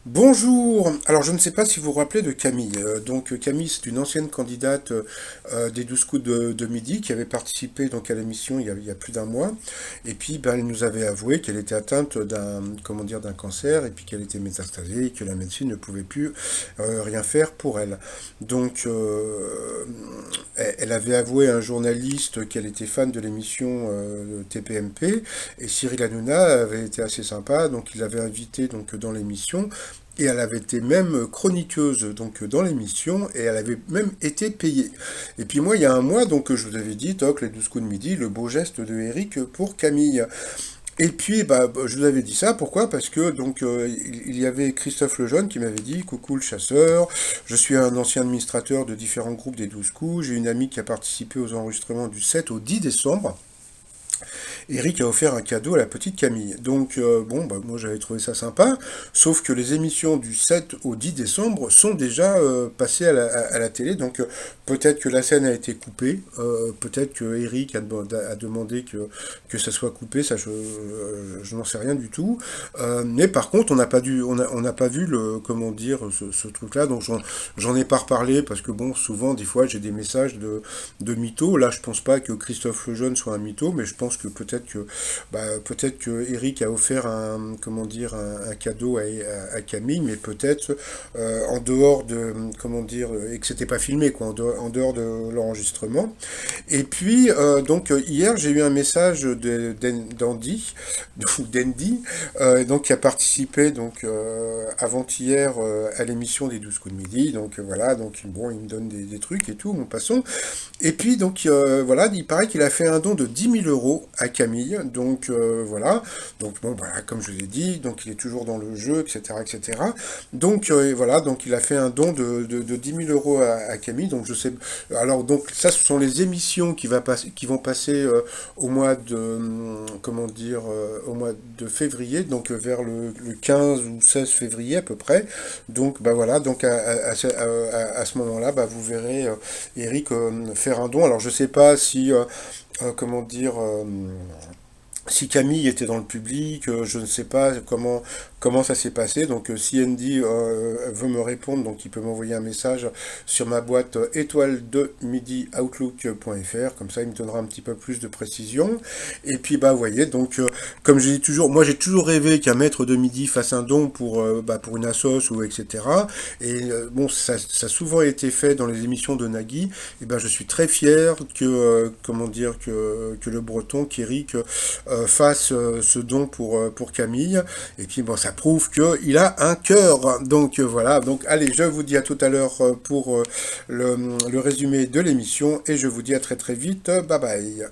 Bonjour. Alors je ne sais pas si vous vous rappelez de Camille. Camille, c'est une ancienne candidate des 12 coups de midi qui avait participé donc à l'émission il y a plus d'un mois. Et puis ben, elle nous avait avoué qu'elle était atteinte d'un cancer et puis qu'elle était métastasée et que la médecine ne pouvait plus rien faire pour elle. Elle avait avoué à un journaliste qu'elle était fan de l'émission TPMP et Cyril Hanouna avait été assez sympa, donc il l'avait invité donc dans l'émission. Et elle avait été même chroniqueuse donc dans l'émission et elle avait même été payée. Et puis moi, il y a un mois, donc je vous avais dit, toc, les 12 coups de midi, le beau geste de Eric pour Camille. Et puis, je vous avais dit ça, pourquoi? Parce que il y avait Christophe Lejeune qui m'avait dit, coucou le chasseur, je suis un ancien administrateur de différents groupes des 12 coups, j'ai une amie qui a participé aux enregistrements du 7 au 10 décembre. Eric a offert un cadeau à la petite Camille. Moi j'avais trouvé ça sympa, sauf que les émissions du 7 au 10 décembre sont déjà passées à la télé, peut-être que la scène a été coupée, peut-être que Eric a demandé que ça soit coupé, ça je n'en sais rien du tout. Mais par contre on n'a pas vu comment dire, ce truc-là, donc j'en ai pas reparlé, parce que bon, souvent, des fois, j'ai des messages de mythos. Là, je pense pas que Christophe Lejeune soit un mytho, mais je pense que peut-être que Eric a offert un cadeau à Camille, mais peut-être en dehors de, comment dire, et que c'était pas filmé, quoi, en dehors de l'enregistrement. Et puis, hier, j'ai eu un message d'Andy, d'Andy, qui a participé, avant-hier, à l'émission des 12 coups de midi. Voilà, bon, il me donne des trucs et tout, bon, passons. Et puis, voilà, il paraît qu'il a fait un don de 10 000 € à Camille. Voilà. Voilà, comme je vous ai dit, il est toujours dans le jeu, etc., etc. Voilà, il a fait un don de 10 000 € à Camille. Donc, je sais. Alors, ça, ce sont les émissions qui vont passer au mois de, au mois de février, vers le 15 ou 16 février à peu près. Voilà, à ce moment-là, vous verrez Eric faire un don. Alors je sais pas si comment dire si Camille était dans le public, je ne sais pas comment ça s'est passé. Si Andy veut me répondre, il peut m'envoyer un message sur ma boîte étoile de midi outlook.fr. Comme ça, il me donnera un petit peu plus de précision. Et puis, vous voyez, comme je dis toujours, moi j'ai toujours rêvé qu'un maître de midi fasse un don pour une assos ou etc. Et bon, ça a souvent été fait dans les émissions de Nagui. Et je suis très fier que le Breton, qu'Eric, fasse ce don pour Camille. Et puis bon, ça prouve qu'il a un cœur. Voilà, allez, je vous dis à tout à l'heure pour le résumé de l'émission et je vous dis à très très vite. Bye bye.